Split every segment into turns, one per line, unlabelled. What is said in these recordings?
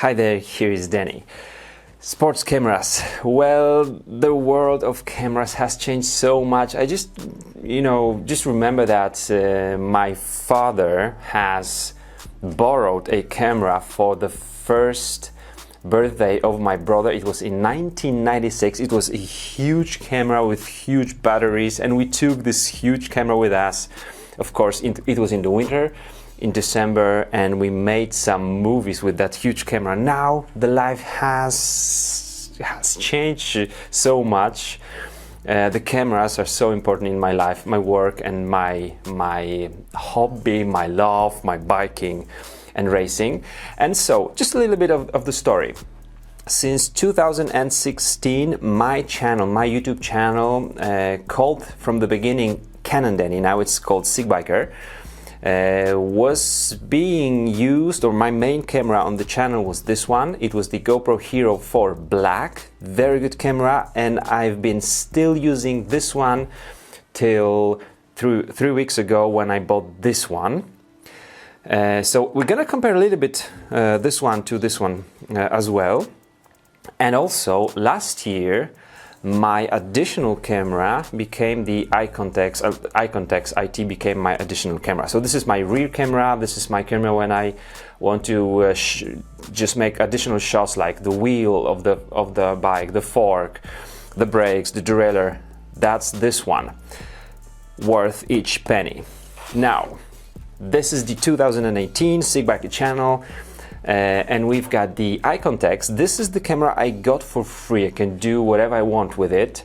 Hi there, here is Danny. Sports cameras. Well, the world of cameras has changed so much. I just remember that my father has borrowed a camera for the first birthday of my brother. It was in 1996. It was a huge camera with huge batteries, and we took this huge camera with us. Of course, it was in the winter, in December, and we made some movies with that huge camera. Now the life has changed so much. The cameras are so important in my life, my work, and my hobby, my love, my biking and racing. And so, just a little bit of the story. Since 2016, my YouTube channel, called from the beginning Canon Danny, now it's called Sig Biker, was being used, or my main camera on the channel was this one. It was the Gopro Hero 4 Black, very good camera, and I've been still using this one till 3 weeks ago when I bought this one. So we're gonna compare a little bit this one to this one as well. And also last year my additional camera became the Iconntechs IT became my additional camera. So this is my rear camera. This is my camera when I want to just make additional shots, like the wheel of the bike, the fork, the brakes, the derailleur. That's this one, worth each penny. Now, this is the 2018 Sig Biker channel. And we've got the Iconntechs. This is the camera I got for free. I can do whatever I want with it.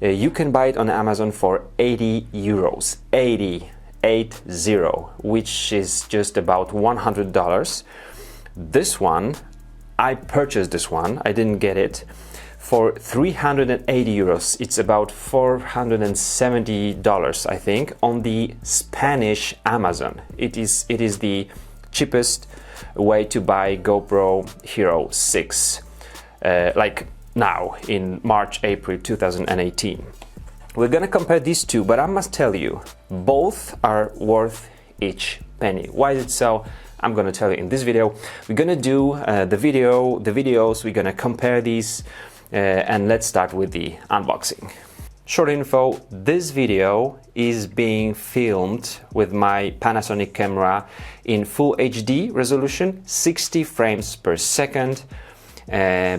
You can buy it on Amazon for 80 euros, 80, which is just about $100. This one, I purchased this one, I didn't get it, for 380 euros. It's about $470, I think, on the Spanish Amazon. It is the cheapest way to buy GoPro Hero 6, like now in March, April 2018. We're gonna compare these two, but I must tell you, both are worth each penny. Why is it so? I'm gonna tell you in this video. We're gonna do the videos, we're gonna compare these, and let's start with the unboxing. Short info, this video is being filmed with my Panasonic camera in full HD resolution, 60 frames per second,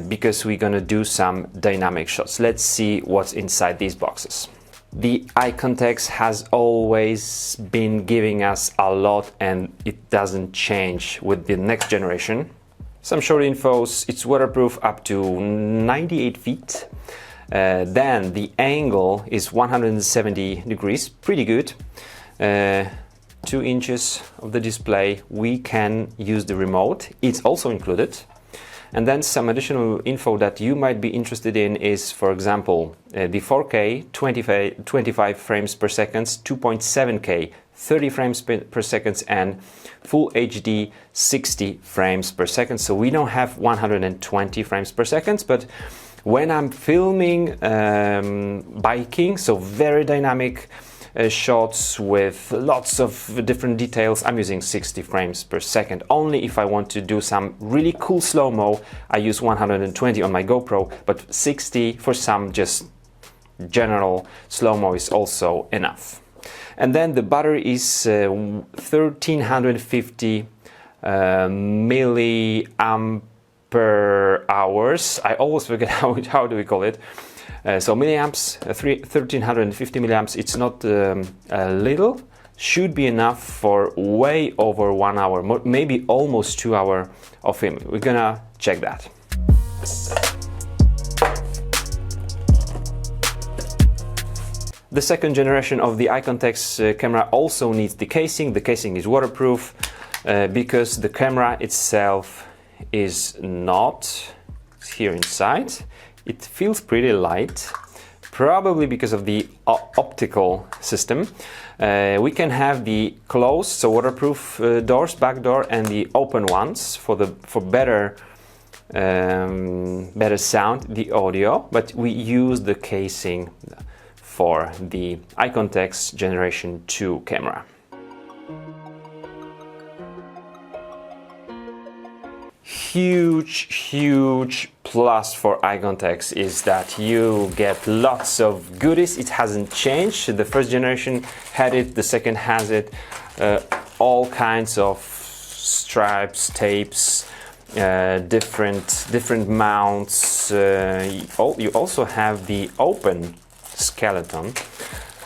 because we're gonna do some dynamic shots. Let's see what's inside these boxes. The Iconntechs has always been giving us a lot, and it doesn't change with the next generation. Some short infos, it's waterproof up to 98 feet. Then the angle is 170 degrees, pretty good. 2 inches of the display. We can use the remote, it's also included. And then some additional info that you might be interested in is, for example, the 4K 25 frames per second, 2.7K 30 frames per second, and full HD 60 frames per second. So we don't have 120 frames per second, but when I'm filming biking, so very dynamic shots with lots of different details, I'm using 60 frames per second. Only if I want to do some really cool slow-mo, I use 120 on my GoPro, but 60 for some just general slow-mo is also enough. And then the battery is 1350 milliamp per hours. I always forget how do we call it. So milliamps, 1350 milliamps. It's not little. Should be enough for way over 1 hour, maybe almost 2 hours of film. We're gonna check that. The second generation of the Iconntechs camera also needs the casing. The casing is waterproof because the camera itself is not here inside. It feels pretty light, probably because of the optical system. We can have the closed, so waterproof doors, back door, and the open ones for better sound, the audio. But we use the casing for the Iconntechs Generation 2 camera. Huge plus for Iconntechs is that you get lots of goodies. It hasn't changed. The first generation had it, the second has it. All kinds of stripes, tapes, different mounts. You also have the open skeleton.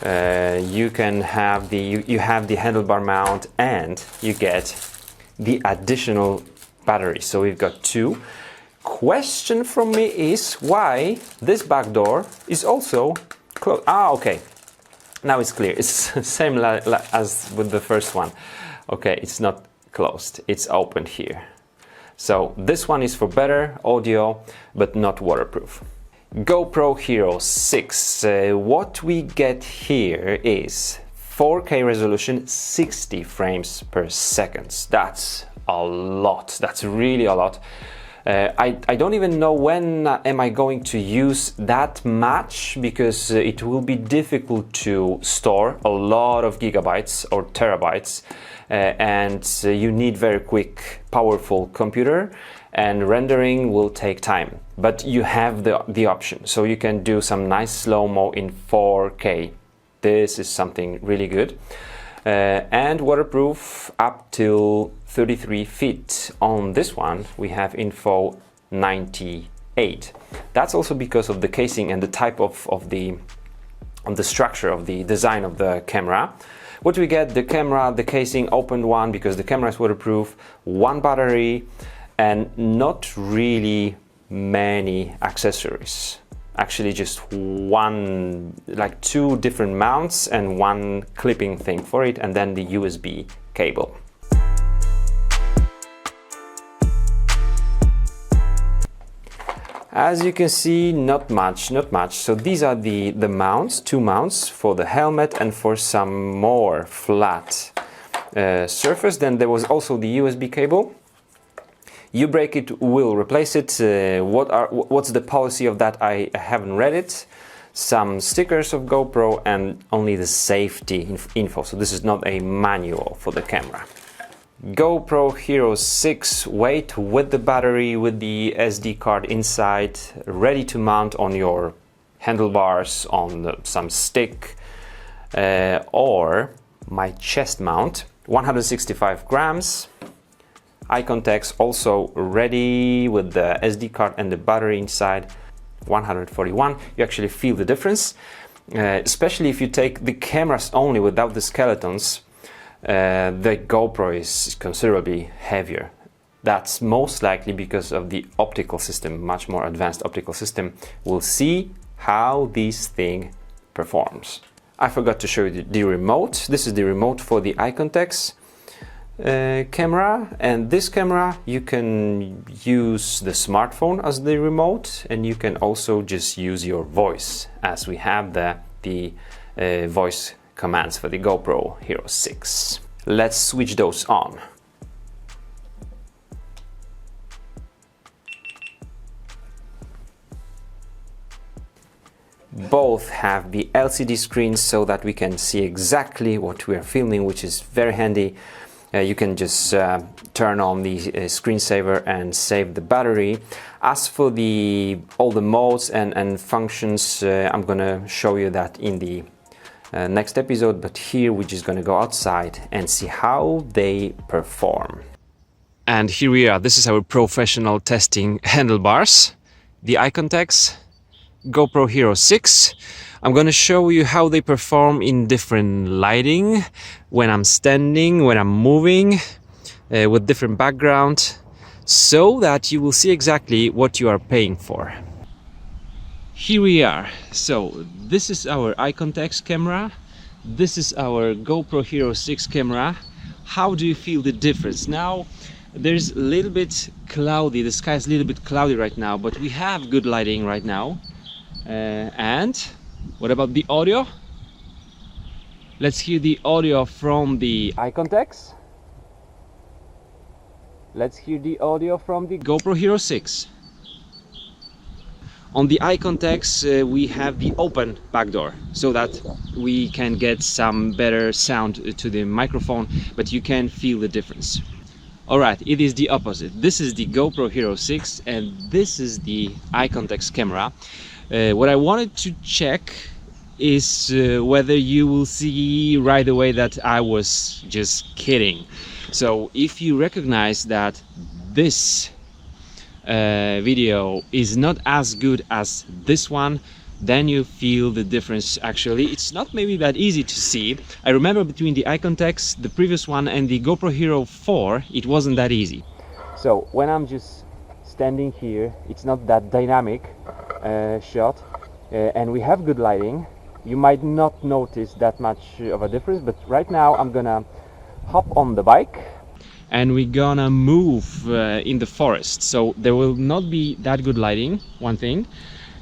You have the handlebar mount, and you get the additional battery. So we've got two. Question from me is why this back door is also closed. Okay. Now it's clear. It's same as with the first one. Okay, it's not closed. It's open here. So this one is for better audio, but not waterproof. GoPro Hero 6. What we get here is 4K resolution, 60 frames per second. That's a lot. That's really a lot. I don't even know when am I going to use that much, because it will be difficult to store a lot of gigabytes or terabytes, and you need very quick, powerful computer, and rendering will take time. But you have the option, so you can do some nice slow-mo in 4K. This is something really good. And waterproof up till 33 feet. On this one we have info 98. That's also because of the casing and the type of the structure of the design of the camera. What we get: the camera, the casing, opened one because the camera is waterproof, one battery, and not really many accessories. Actually just one, like two different mounts and one clipping thing for it, and then the USB cable. As you can see, not much. So these are the mounts, two mounts for the helmet and for some more flat surface. Then there was also the USB cable. You break it, we'll replace it. What's the policy of that? I haven't read it. Some stickers of GoPro and only the safety info. So this is not a manual for the camera. GoPro Hero 6 weight with the battery, with the SD card inside, ready to mount on your handlebars, on some stick, or my chest mount. 165 grams. Iconntechs also ready with the SD card and the battery inside. 141. You actually feel the difference, especially if you take the cameras only without the skeletons. The GoPro is considerably heavier. That's most likely because of the optical system, much more advanced optical system. We'll see how this thing performs. I forgot to show you the remote. This is the remote for the Iconntechs camera, and this camera you can use the smartphone as the remote, and you can also just use your voice, as we have the voice commands for the GoPro Hero 6. Let's switch those on. Both have the LCD screens so that we can see exactly what we are filming, which is very handy. You can just turn on the screensaver and save the battery. As for all the modes and functions, I'm gonna show you that in the next episode, but here we're just gonna go outside and see how they perform. And here we are. This is our professional testing handlebars, the Iconntechs GoPro Hero 6. I'm going to show you how they perform in different lighting, when I'm standing, when I'm moving, with different background, so that you will see exactly what you are paying for. Here we are. So this is our Iconntechs camera. This is our GoPro Hero 6 camera. How do you feel the difference? Now, there's a little bit cloudy. The sky is a little bit cloudy right now, but we have good lighting right now. And what about the audio? Let's hear the audio from the Iconntechs. Let's hear the audio from the GoPro Hero 6. On the Iconntechs we have the open back door, so that we can get some better sound to the microphone, but you can feel the difference. Alright, it is the opposite. This is the GoPro Hero 6 and this is the Iconntechs camera. What I wanted to check is whether you will see right away that I was just kidding. So if you recognize that this video is not as good as this one, then you feel the difference. Actually, it's not maybe that easy to see. I remember between the Iconntechs, the previous one, and the GoPro Hero 4, it wasn't that easy. So when I'm just standing here, it's not that dynamic shot, and we have good lighting. You might not notice that much of a difference, but right now I'm gonna hop on the bike and we're gonna move in the forest. So there will not be that good lighting, one thing,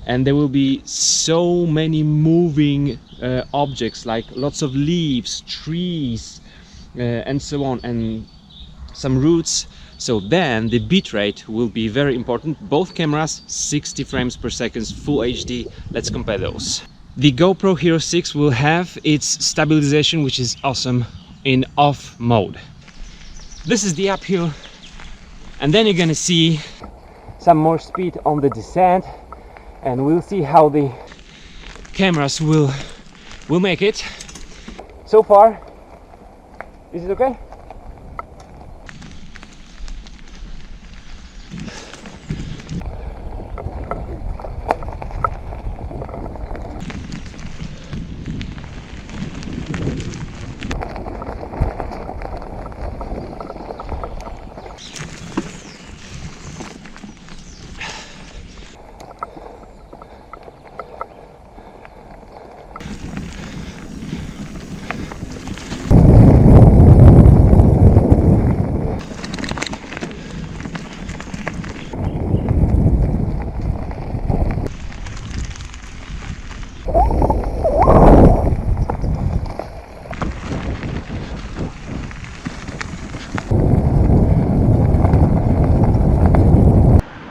and there will be so many moving objects, like lots of leaves, trees, and so on, and some roots. So then the bitrate will be very important. Both cameras 60 frames per second, full HD. Let's compare those. The GoPro Hero 6 will have its stabilization, which is awesome, in off mode. This is the uphill, and then you're gonna see some more speed on the descent, and we'll see how the cameras will make it. So far, is it okay?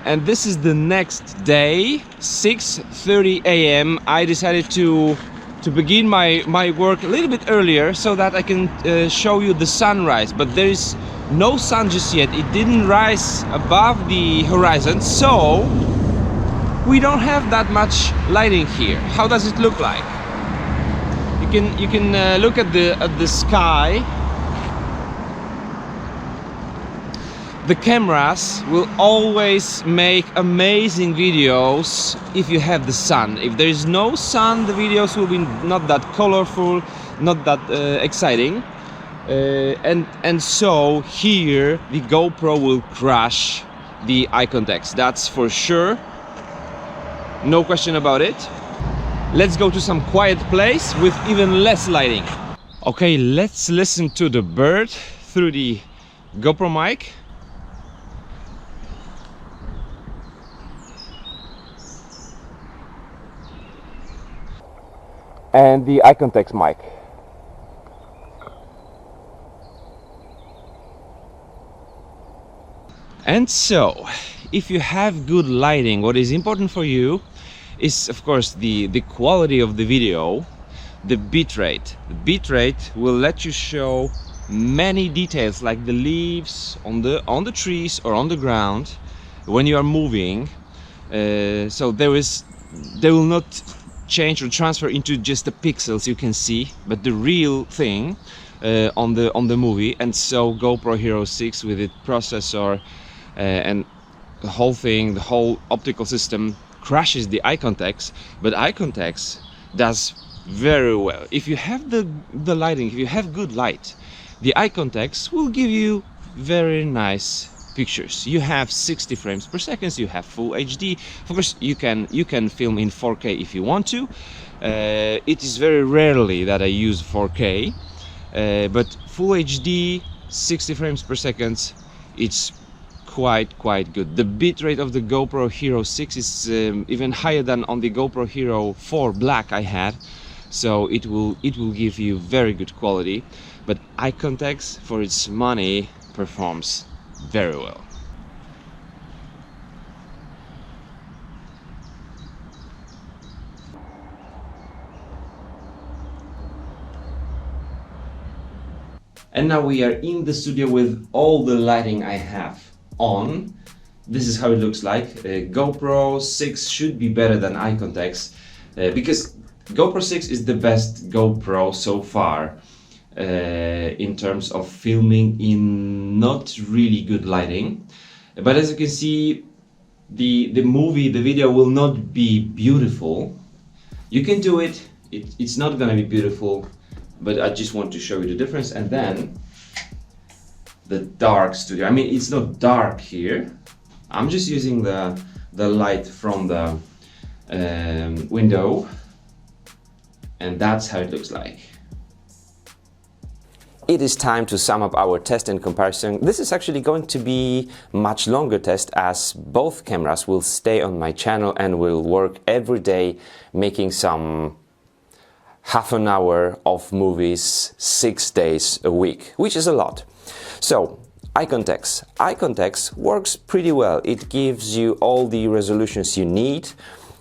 And this is the next day, 6:30 a.m. I decided to begin my work a little bit earlier so that I can show you the sunrise, but there is no sun just yet. It didn't rise above the horizon, so we don't have that much lighting here. How does it look like? You can look at the sky. The cameras will always make amazing videos if you have the sun. If there is no sun, the videos will be not that colorful, not that exciting. And so here the GoPro will crush the Iconntechs, that's for sure. No question about it. Let's go to some quiet place with even less lighting. Okay, let's listen to the bird through the GoPro mic. And the Iconntechs mic. And so, if you have good lighting, what is important for you is, of course, the quality of the video, the bitrate. The bitrate will let you show many details, like the leaves on the trees or on the ground when you are moving. So there will not change or transfer into just the pixels you can see, but the real thing on the movie. And so GoPro Hero 6 with its processor and the whole thing, the whole optical system crashes the Iconntechs, but Iconntechs does very well. If you have the lighting, if you have good light, the Iconntechs will give you very nice pictures. You have 60 frames per second, you have full HD. Of course, you can film in 4K if you want to. It is very rarely that I use 4K, but full HD, 60 frames per second, it's quite good. The bitrate of the GoPro Hero 6 is even higher than on the GoPro Hero 4 Black I had, so it will give you very good quality. But Iconntechs, for its money, performs very well. And now we are in the studio with all the lighting I have on. This is how it looks like. GoPro 6 should be better than Iconntechs because GoPro 6 is the best GoPro so far in terms of filming in not really good lighting. But as you can see, the video will not be beautiful. You can do it, it's not gonna be beautiful, but I just want to show you the difference. And then the dark studio. I mean, it's not dark here. I'm just using the light from the window, and that's how it looks like. It is time to sum up our test and comparison. This is actually going to be much longer test, as both cameras will stay on my channel and will work every day, making some half an hour of movies 6 days a week, which is a lot. So, Iconntechs. Iconntechs works pretty well. It gives you all the resolutions you need.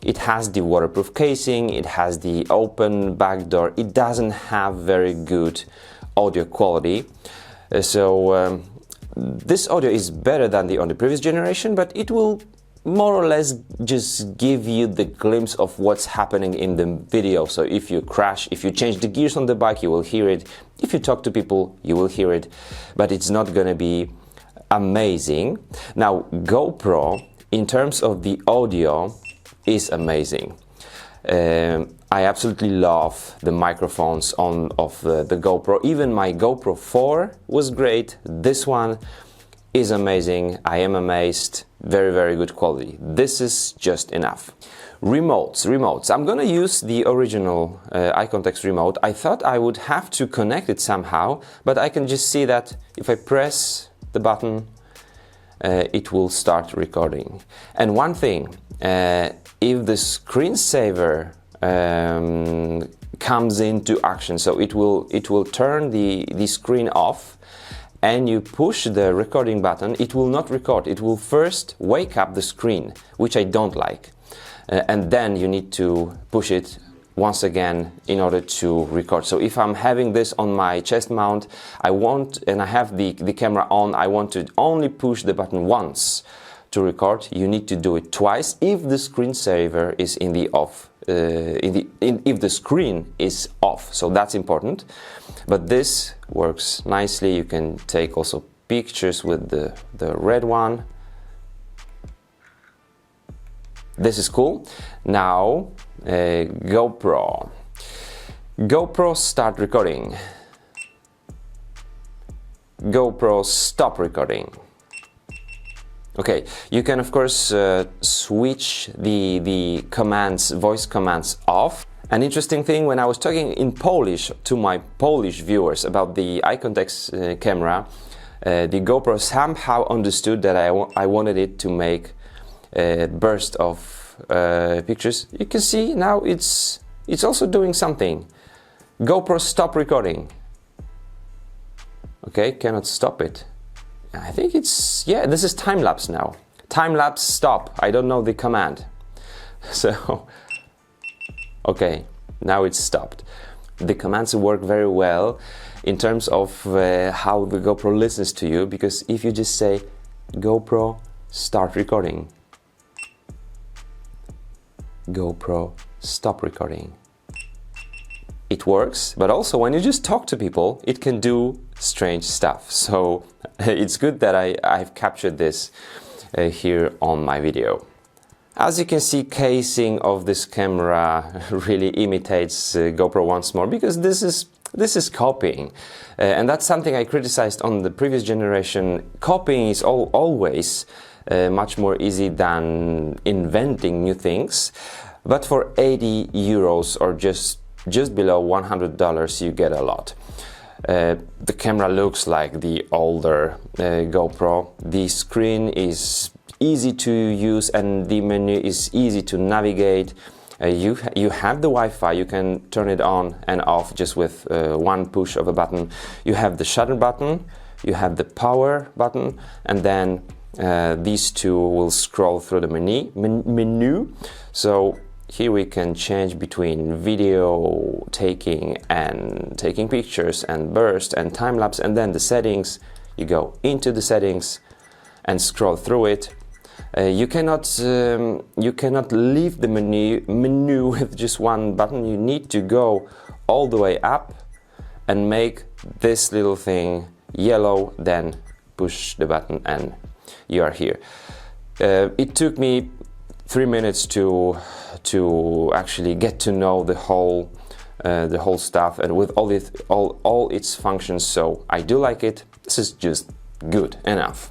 It has the waterproof casing, it has the open back door. It doesn't have very good audio quality. This audio is better than on the previous generation, but it will more or less just give you the glimpse of what's happening in the video. So if you crash, if you change the gears on the bike, you will hear it. If you talk to people, you will hear it, but it's not gonna be amazing. Now, GoPro, in terms of the audio, is amazing. I absolutely love the microphones of the GoPro. Even my GoPro 4 was great. This one is amazing. I am amazed. Very, very good quality. This is just enough. Remotes. I'm gonna use the original Iconntechs remote. I thought I would have to connect it somehow, but I can just see that if I press the button, it will start recording. And one thing, if the screensaver comes into action, so it will turn the screen off, and you push the recording button, it will not record. It will first wake up the screen, which I don't like, and then you need to push it once again in order to record. So if I'm having this on my chest mount, and I have the camera on, I want to only push the button once to record. You need to do it twice if the screensaver is in the off, if the screen is off. So that's important. But this works nicely. You can take also pictures with the red one. This is cool. Now, GoPro. GoPro start recording. GoPro stop recording. Okay, you can of course switch the commands, voice commands off. An interesting thing, when I was talking in Polish to my Polish viewers about the Iconntechs camera, the GoPro somehow understood that I wanted it to make a burst of pictures. You can see now it's also doing something. GoPro stop recording. Okay, cannot stop it. I think it's, yeah, this is time-lapse now. Time-lapse stop. I don't know the command. So, okay, now it's stopped. The commands work very well in terms of how the GoPro listens to you, because if you just say GoPro start recording, GoPro stop recording, it works. But also when you just talk to people, it can do strange stuff. So it's good that I've captured this here on my video. As you can see, casing of this camera really imitates GoPro once more, because this is copying, and that's something I criticized on the previous generation. Copying is always much more easy than inventing new things, but for 80 euros or just below $100 you get a lot. The camera looks like the older GoPro. The screen is easy to use and the menu is easy to navigate. You have the Wi-Fi, you can turn it on and off just with one push of a button. You have the shutter button, you have the power button, and then these two will scroll through the menu. So here we can change between video taking and taking pictures and burst and time-lapse, and then the settings. You go into the settings and scroll through it. You cannot leave the menu with just one button. You need to go all the way up and make this little thing yellow, then push the button and you are here. It took me 3 minutes to actually get to know the whole stuff and with all its functions, so I do like it. This is just good enough.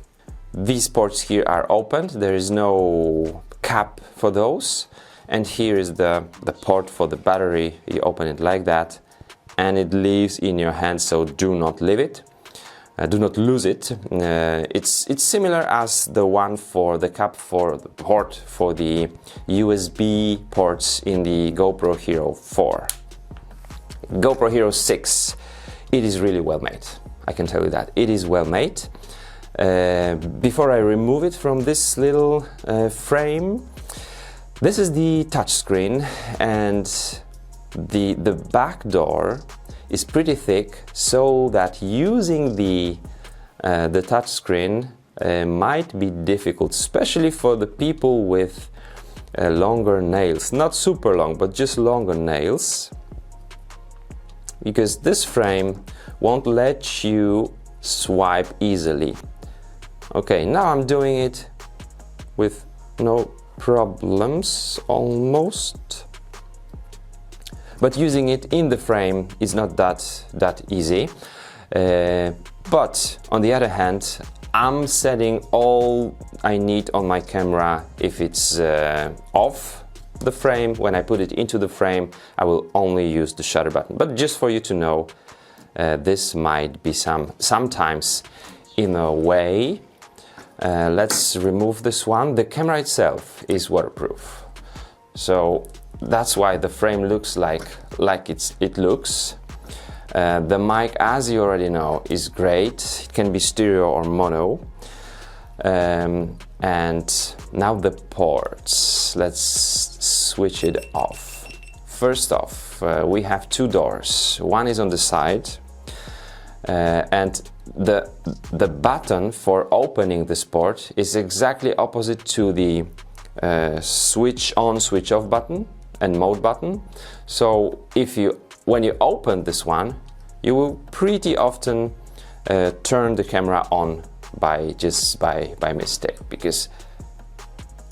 These ports here are opened, there is no cap for those, and here is the port for the battery. You open it like that and it leaves in your hand, so do not leave it. Do not lose it. It's similar as the one for the cap for the port for the USB ports in the GoPro Hero 4. GoPro Hero 6, it is really well made. I can tell you that. It is well made. Before I remove it from this little frame, this is the touch screen, and the back door is pretty thick, so that using the touch screen might be difficult, especially for the people with longer nails. Not super long, but just longer nails, because this frame won't let you swipe easily. Okay, now I'm doing it with no problems, almost. But using it in the frame is not that easy. But on the other hand, I'm setting all I need on my camera. If it's off the frame, when I put it into the frame, I will only use the shutter button. But just for you to know, this might be sometimes in a way. Let's remove this one. The camera itself is waterproof, so that's why the frame looks like it looks. The mic, as you already know, is great. It can be stereo or mono. And now the ports. Let's switch it off. First off, we have two doors. One is on the side, and the button for opening this port is exactly opposite to the switch on, switch off button and mode button. So when you open this one, you will pretty often turn the camera on by mistake, because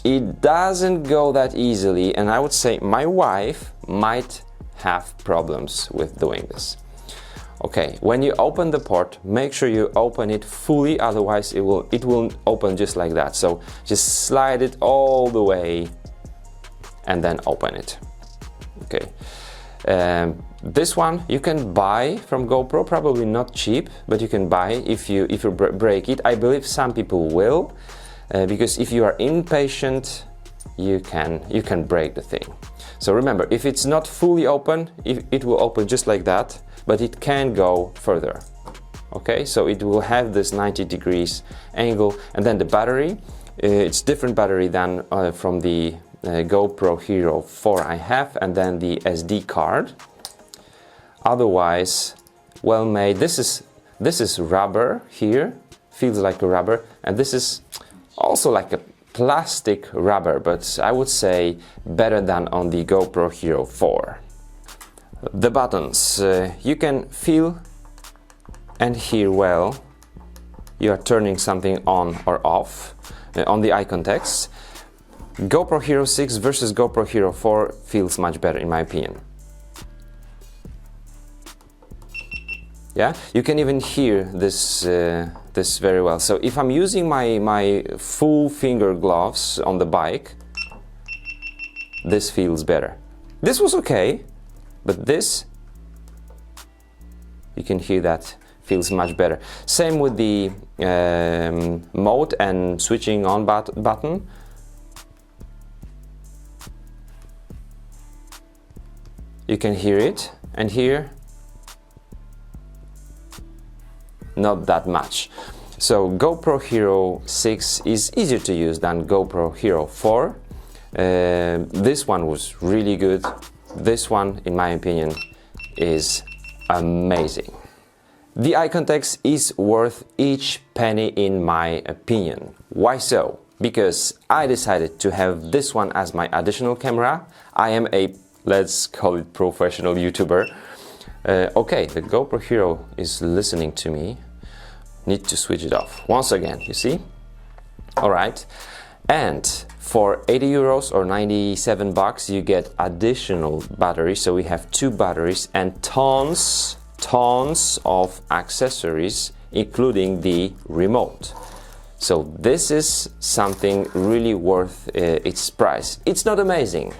it doesn't go that easily, and I would say my wife might have problems with doing this. Okay, when you open the port, make sure you open it fully, otherwise it will open just like that. So just slide it all the way and then open it. Okay, this one you can buy from GoPro, probably not cheap, but you can buy if you break it. I believe some people will, because if you are impatient, you can break the thing. So remember, if it's not fully open, it will open just like that, but it can go further. Okay, so it will have this 90 degrees angle. And then the battery, it's different battery than from the GoPro Hero 4 I have, and then the SD card. Otherwise, well made. This is rubber here, feels like a rubber, and this is also like a plastic rubber, but I would say better than on the GoPro Hero 4. The buttons, you can feel and hear well. You are turning something on or off on the Iconntechs. GoPro Hero 6 versus GoPro Hero 4 feels much better in my opinion. Yeah, you can even hear this very well. So if I'm using my full finger gloves on the bike, this feels better. This was okay, but this, you can hear that feels much better. Same with the mode and switching on button. You can hear it, and here not that much. So GoPro Hero 6 is easier to use than GoPro Hero 4. This one was really good. This one, in my opinion, is amazing. The Iconntechs is worth each penny in my opinion. Why so? Because I decided to have this one as my additional camera. I am a, let's call it, professional YouTuber. Okay, the GoPro Hero is listening to me. Need to switch it off. Once again, you see? Alright. And for 80 euros or 97 bucks, you get additional batteries. So we have 2 batteries and tons of accessories, including the remote. So this is something really worth its price. It's not amazing.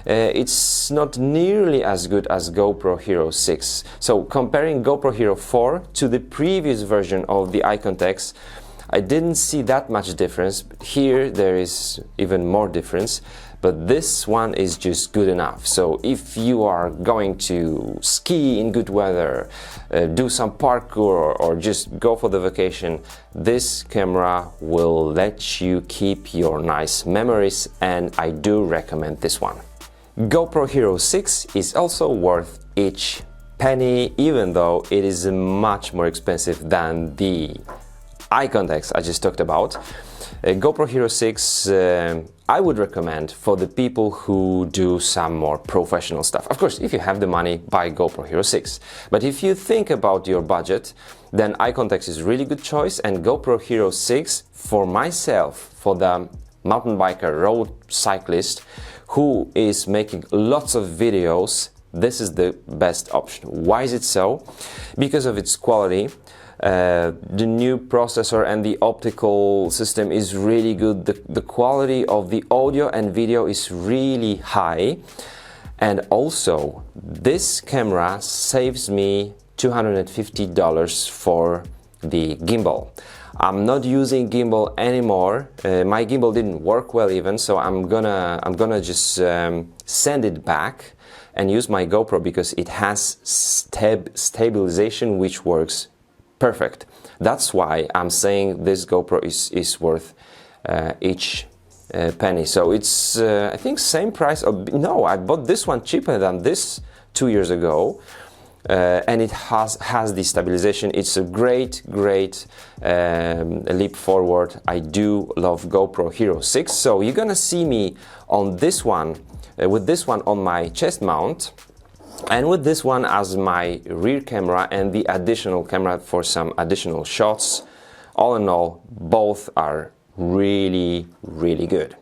It's not nearly as good as GoPro Hero 6. So comparing GoPro Hero 4 to the previous version of the Iconntechs, I didn't see that much difference. Here there is even more difference, but this one is just good enough. So if you are going to ski in good weather, do some parkour, or just go for the vacation, this camera will let you keep your nice memories, and I do recommend this one. GoPro Hero 6 is also worth each penny, even though it is much more expensive than the Iconntechs I just talked about. GoPro Hero 6 I would recommend for the people who do some more professional stuff. Of course, if you have the money, buy GoPro Hero 6. But if you think about your budget, then Iconntechs is a really good choice, and GoPro Hero 6 for myself, for the mountain biker, road cyclist who is making lots of videos, this is the best option. Why is it so? Because of its quality. The new processor and the optical system is really good. The quality of the audio and video is really high. And also, this camera saves me $250 for the gimbal. I'm not using gimbal anymore. My gimbal didn't work well even, so I'm gonna just send it back and use my GoPro because it has stabilization, which works perfect. That's why I'm saying this GoPro is worth each penny. So it's I think same price. No, I bought this one cheaper than this 2 years ago, and it has the stabilization. It's a great leap forward. I do love GoPro Hero 6. So you're gonna see me on this one with this one on my chest mount, and with this one as my rear camera and the additional camera for some additional shots. All in all, both are really good.